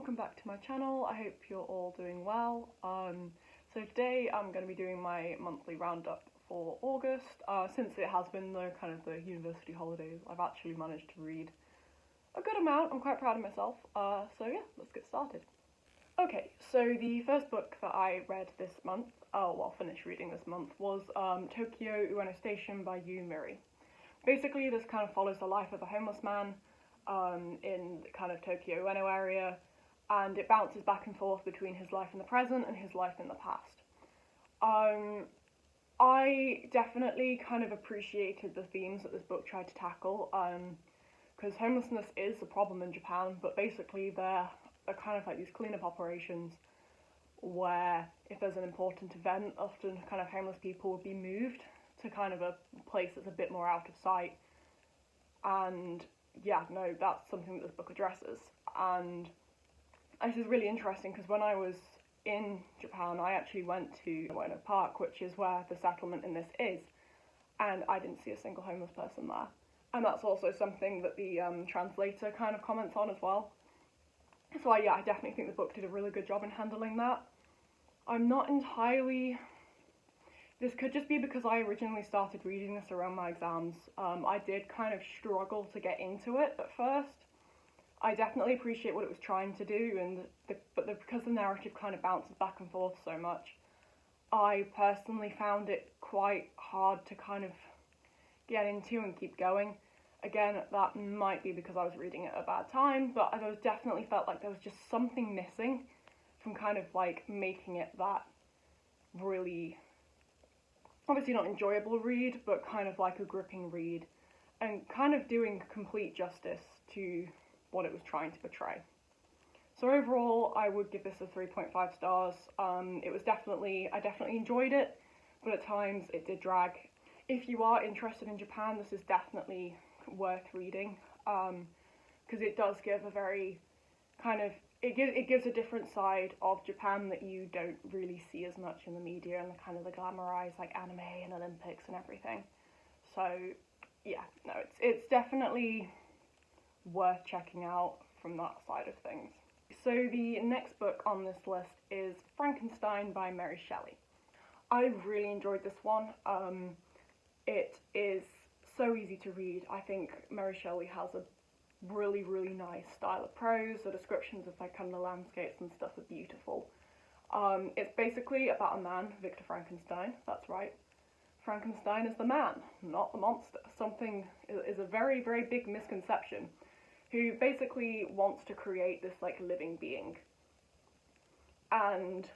welcome back to my channel. I hope you're all doing well. So today I'm going to be doing my monthly roundup for August. Since it has been the university holidays, I've actually managed to read a good amount. I'm quite proud of myself. So yeah, let's get started. Okay, so the first book that I read this month, finished reading this month, was Tokyo Ueno Station by Yu Miri. Basically, this kind of follows the life of a homeless man in kind of Tokyo Ueno area, and it bounces back and forth between his life in the present and his life in the past. I definitely kind of appreciated the themes that this book tried to tackle, because homelessness is a problem in Japan, but basically there are kind of like these cleanup operations where if there's an important event, often kind of homeless people would be moved to kind of a place that's a bit more out of sight. And yeah, no, that's something that this book addresses. And this is really interesting because when I was in Japan, I actually went to Ueno Park, which is where the settlement in this is, and I didn't see a single homeless person there. And that's also something that the translator kind of comments on as well. So I definitely think the book did a really good job in handling that. I'm not entirely... This could just be because I originally started reading this around my exams. I did kind of struggle to get into it at first. I definitely appreciate what it was trying to do, but because the narrative kind of bounces back and forth so much, I personally found it quite hard to kind of get into and keep going. Again, that might be because I was reading it at a bad time, but I definitely felt like there was just something missing from kind of like making it that really, obviously not enjoyable read, but kind of like a gripping read, and kind of doing complete justice to what it was trying to portray. So overall, I would give this a 3.5 stars. I definitely enjoyed it, but at times it did drag. If you are interested in Japan, this is definitely worth reading, because it does give a very kind of, it gives a different side of Japan that you don't really see as much in the media and the kind of the glamorized like anime and Olympics and everything. So yeah, no, it's definitely worth checking out from that side of things. So the next book on this list is Frankenstein by Mary Shelley. I really enjoyed this one. It is so easy to read. I think Mary Shelley has a really nice style of prose. The descriptions of like kind of the landscapes and stuff are beautiful. It's basically about a man, Victor Frankenstein, that's right. Frankenstein is the man, not the monster. Something is a very big misconception, who basically wants to create this like living being, and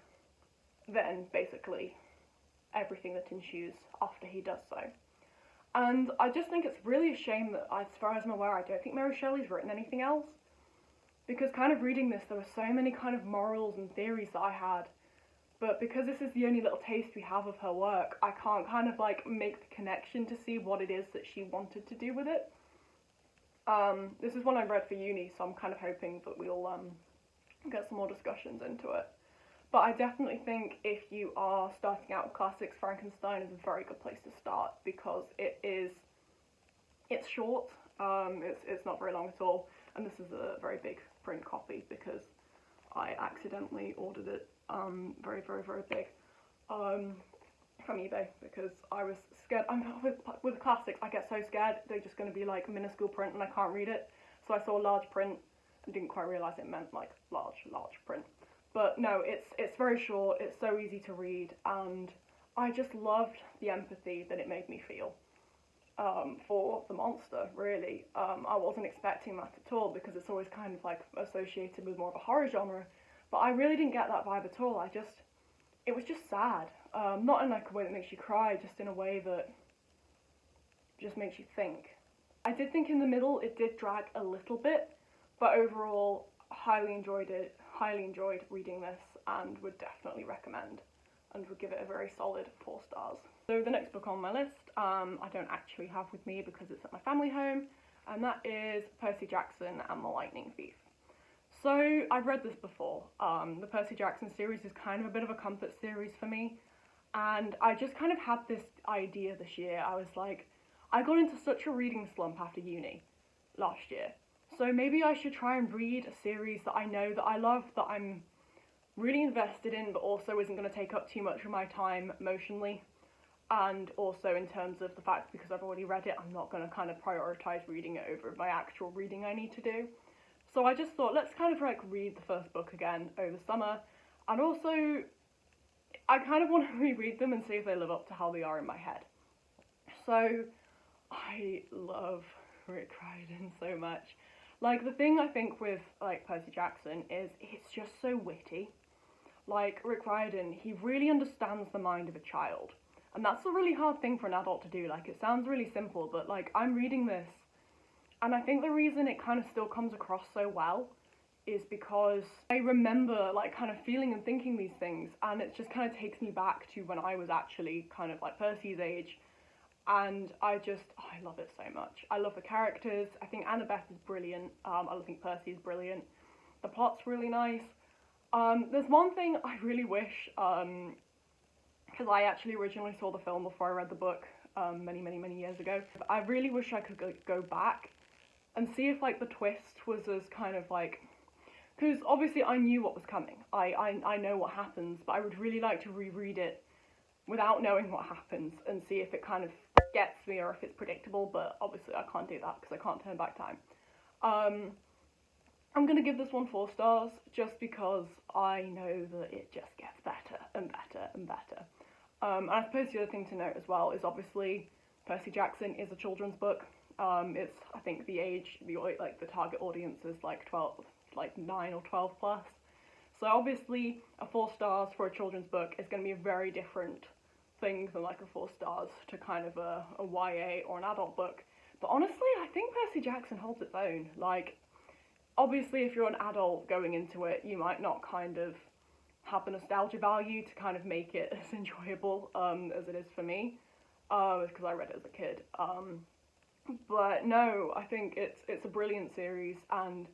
then basically everything that ensues after he does so. And I just think it's really a shame that, as far as I'm aware, I don't think Mary Shelley's written anything else, because kind of reading this, there were so many kind of morals and theories that I had, but because this is the only little taste we have of her work, I can't kind of like make the connection to see what it is that she wanted to do with it. This is one I read for uni, so I'm kind of hoping that we'll get some more discussions into it. But I definitely think if you are starting out with classics, Frankenstein is a very good place to start, because it's short, it's not very long at all, and this is a very big print copy because I accidentally ordered it very big from eBay, because I was scared. With classics, I get so scared they're just going to be like minuscule print and I can't read it, so I saw large print and didn't quite realise it meant like large print. But no, it's very short, it's so easy to read, and I just loved the empathy that it made me feel for the monster, really. I wasn't expecting that at all, because it's always kind of like associated with more of a horror genre, but I really didn't get that vibe at all. It was just sad. Not in like a way that makes you cry, just in a way that just makes you think. I did think in the middle it did drag a little bit, but overall, highly enjoyed reading this, and would definitely recommend, and would give it a very solid 4 stars. So the next book on my list, I don't actually have with me because it's at my family home, and that is Percy Jackson and the Lightning Thief. So I've read this before. The Percy Jackson series is kind of a bit of a comfort series for me, and I just kind of had this idea this year. I was like, I got into such a reading slump after uni last year, So maybe I should try and read a series that I know that I love, that I'm really invested in, but also isn't going to take up too much of my time emotionally. And also in terms of the fact, because I've already read it, I'm not going to kind of prioritise reading it over my actual reading I need to do. So I just thought, let's kind of like read the first book again over summer. And also, I kind of want to reread them and see if they live up to how they are in my head. So, I love Rick Riordan so much. Like, the thing I think with, like, Percy Jackson is it's just so witty. Like, Rick Riordan, he really understands the mind of a child. And that's a really hard thing for an adult to do. Like, it sounds really simple, but, like, I'm reading this, and I think the reason it kind of still comes across so well is because I remember, like, kind of feeling and thinking these things, and it just kind of takes me back to when I was actually kind of, like, Percy's age, and I love it so much. I love the characters. I think Annabeth is brilliant. I think Percy is brilliant. The plot's really nice. There's one thing I really wish, because I actually originally saw the film before I read the book, many years ago. I really wish I could go back and see if, like, the twist was as kind of, like, because obviously I knew what was coming. I know what happens, but I would really like to reread it without knowing what happens and see if it kind of gets me or if it's predictable, but obviously I can't do that because I can't turn back time. I'm going to give this one 4 stars just because I know that it just gets better and better and better. And I suppose the other thing to note as well is obviously Percy Jackson is a children's book. It's, I think the target audience is like 9 or 12 plus. So obviously a 4 stars for a children's book is going to be a very different thing than like a 4 stars to kind of a YA or an adult book. But honestly, I think Percy Jackson holds its own. Like, obviously if you're an adult going into it, you might not kind of have the nostalgia value to kind of make it as enjoyable as it is for me, because I read it as a kid. But no, I think it's a brilliant series, and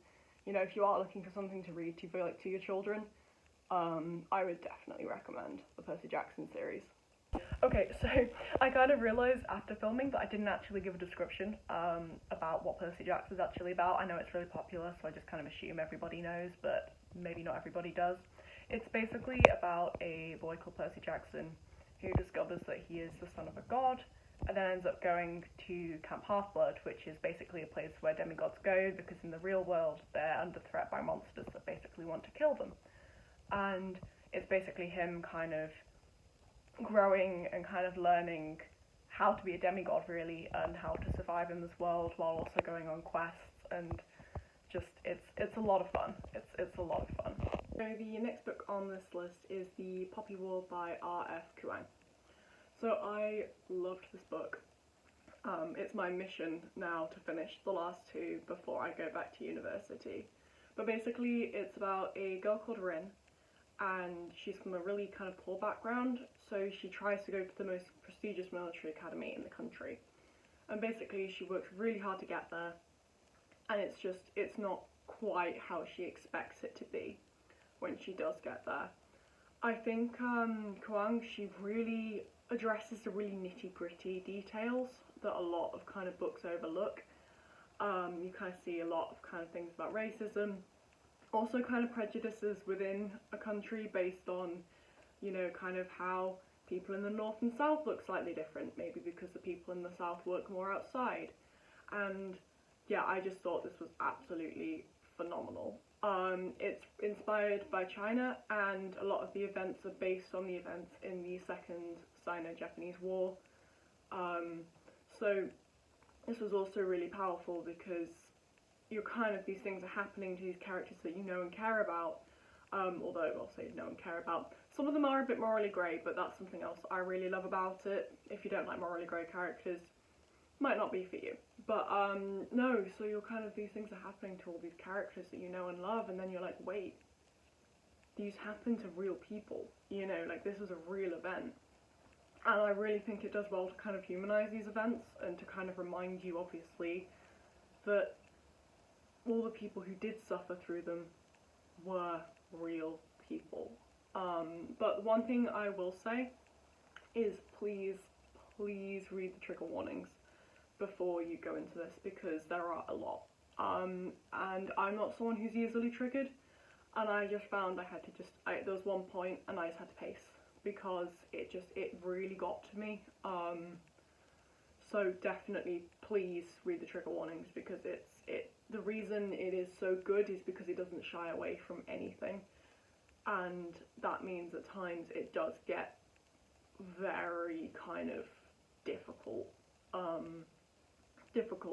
you know, if you are looking for something to read to your children, I would definitely recommend the Percy Jackson series. Okay, so I kind of realised after filming that I didn't actually give a description about what Percy Jackson is actually about. I know it's really popular, so I just kind of assume everybody knows, but maybe not everybody does. It's basically about a boy called Percy Jackson who discovers that he is the son of a god, and then ends up going to Camp Half-Blood, which is basically a place where demigods go, because in the real world they're under threat by monsters that basically want to kill them. And it's basically him kind of growing and kind of learning how to be a demigod, really, and how to survive in this world while also going on quests, and just it's a lot of fun. It's a lot of fun. So the next book on this list is The Poppy War by R.F. Kuang. So I loved this book. It's my mission now to finish the last 2 before I go back to university. But basically it's about a girl called Rin, and she's from a really kind of poor background, so she tries to go to the most prestigious military academy in the country. And basically she works really hard to get there, and it's not quite how she expects it to be when she does get there. I think Kuang, she really addresses the really nitty-gritty details that a lot of kind of books overlook. You kind of see a lot of kind of things about racism, also kind of prejudices within a country based on, you know, kind of how people in the north and south look slightly different, maybe because the people in the south work more outside. And yeah, I just thought this was absolutely phenomenal. It's inspired by China, and a lot of the events are based on the events in the Second Sino-Japanese War. So this was also really powerful because these things are happening to these characters that you know and care about, although I'll say know and care about. Some of them are a bit morally grey, but that's something else I really love about it. If you don't like morally grey characters, might not be for you. But no, so these things are happening to all these characters that you know and love, and then you're like, wait, these happen to real people, you know, like this is a real event. And I really think it does well to kind of humanise these events and to kind of remind you, obviously, that all the people who did suffer through them were real people. But one thing I will say is please read the trigger warnings before you go into this, because there are a lot. and I'm not someone who's easily triggered, and I just found I had to there was one point and I just had to pace, because it really got to me. So definitely please read the trigger warnings, because the reason it is so good is because it doesn't shy away from anything, and that means at times it does get very kind of difficult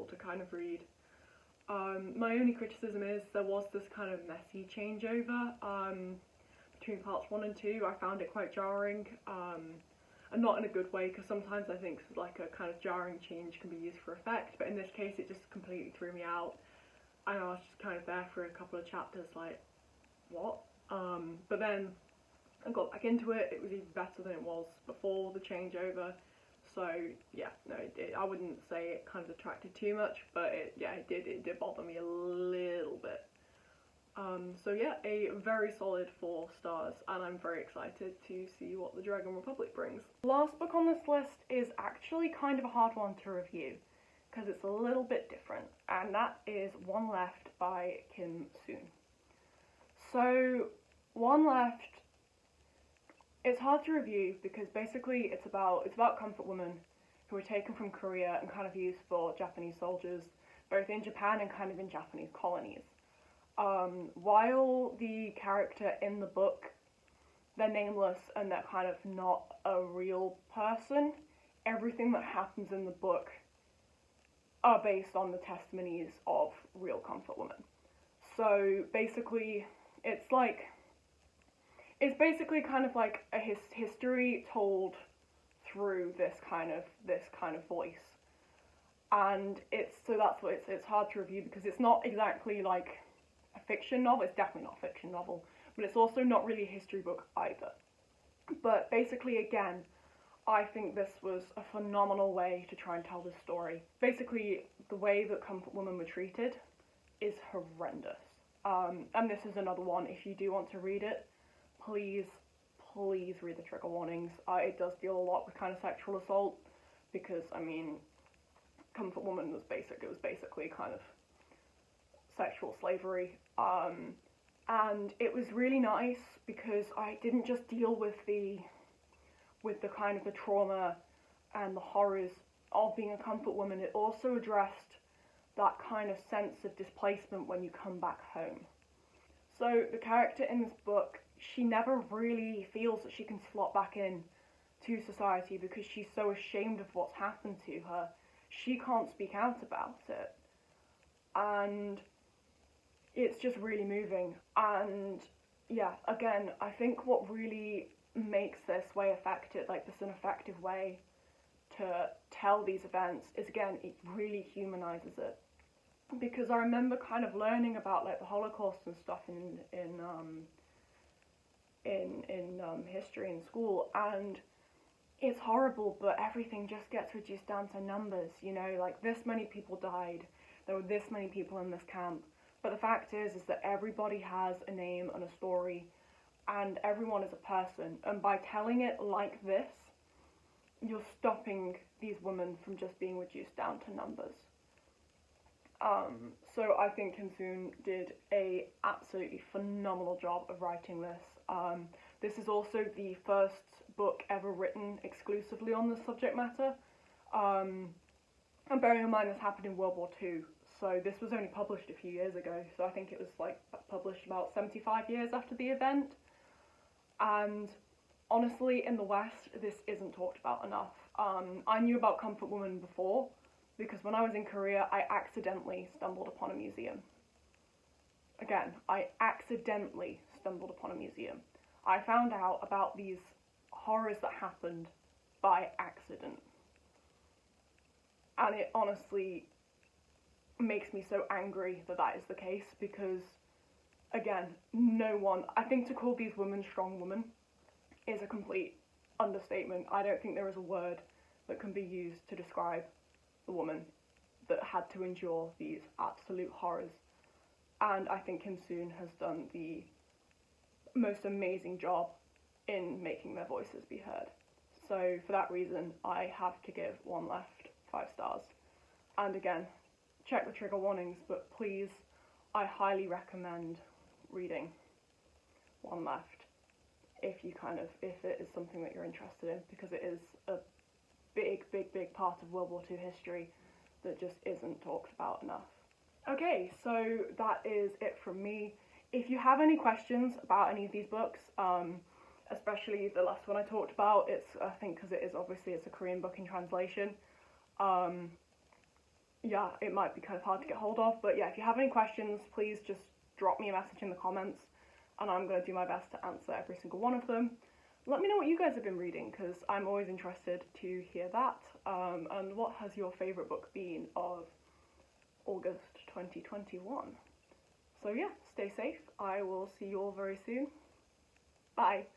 to kind of read. My only criticism is there was this kind of messy changeover between parts 1 and 2. I found it quite jarring, and not in a good way, because sometimes I think like a kind of jarring change can be used for effect, but in this case it just completely threw me out, and I was just kind of there for a couple of chapters like, what? But then I got back into it. It was even better than it was before the changeover. So yeah, no, I wouldn't say it kind of detracted too much, but it did bother me a little bit. So yeah, a very solid 4 stars, and I'm very excited to see what the Dragon Republic brings. The last book on this list is actually kind of a hard one to review, because it's a little bit different, and that is One Left by Kim Soon. So, One Left, it's hard to review because basically it's about comfort women who are taken from Korea and kind of used for Japanese soldiers, both in Japan and kind of in Japanese colonies. While the character in the book, they're nameless and they're kind of not a real person, everything that happens in the book are based on the testimonies of real comfort women. So basically, it's basically kind of like a history told through this kind of voice, and it's hard to review because it's not exactly like a fiction novel. It's definitely not a fiction novel, but it's also not really a history book either. But basically, again, I think this was a phenomenal way to try and tell this story. Basically, the way that comfort women were treated is horrendous. And this is another one, if you do want to read it, please read the trigger warnings. It does deal a lot with kind of sexual assault, because, I mean, comfort woman was basically kind of sexual slavery. And it was really nice because I didn't just deal with the kind of the trauma and the horrors of being a comfort woman. It also addressed that kind of sense of displacement when you come back home. So the character in this book, she never really feels that she can slot back in to society because she's so ashamed of what's happened to her. She can't speak out about it. And it's just really moving. And yeah, again, I think what really makes this way effective, like this an effective way to tell these events, is again, it really humanizes it. Because I remember kind of learning about like the Holocaust and stuff in history in school, and it's horrible, but everything just gets reduced down to numbers, you know, like this many people died, there were this many people in this camp, but the fact is that everybody has a name and a story, and everyone is a person, and by telling it like this, you're stopping these women from just being reduced down to numbers. So I think Kim Soon did a absolutely phenomenal job of writing this. This is also the first book ever written exclusively on this subject matter. And bearing in mind this happened in World War II, so this was only published a few years ago, so I think it was like published about 75 years after the event. And honestly, in the West, this isn't talked about enough. I knew about comfort women before, because when I was in Korea, I accidentally stumbled upon a museum. Again, I accidentally stumbled upon a museum. I found out about these horrors that happened by accident. And it honestly makes me so angry that that is the case, because, again, no one, I think to call these women strong women is a complete understatement. I don't think there is a word that can be used to describe the woman that had to endure these absolute horrors. And I think Kim Soon has done the most amazing job in making their voices be heard. So for that reason, I have to give One Left 5 stars. And again, check the trigger warnings, but please, I highly recommend reading One Left if it is something that you're interested in, because it is a big part of World War II history that just isn't talked about enough. Okay, so that is it from me. If you have any questions about any of these books, especially the last one I talked about, I think because it's a Korean book in translation, yeah, it might be kind of hard to get hold of, but yeah, if you have any questions, please just drop me a message in the comments, and I'm going to do my best to answer every single one of them. Let me know what you guys have been reading, because I'm always interested to hear that, and what has your favourite book been of August 2021? So yeah, stay safe. I will see you all very soon. Bye.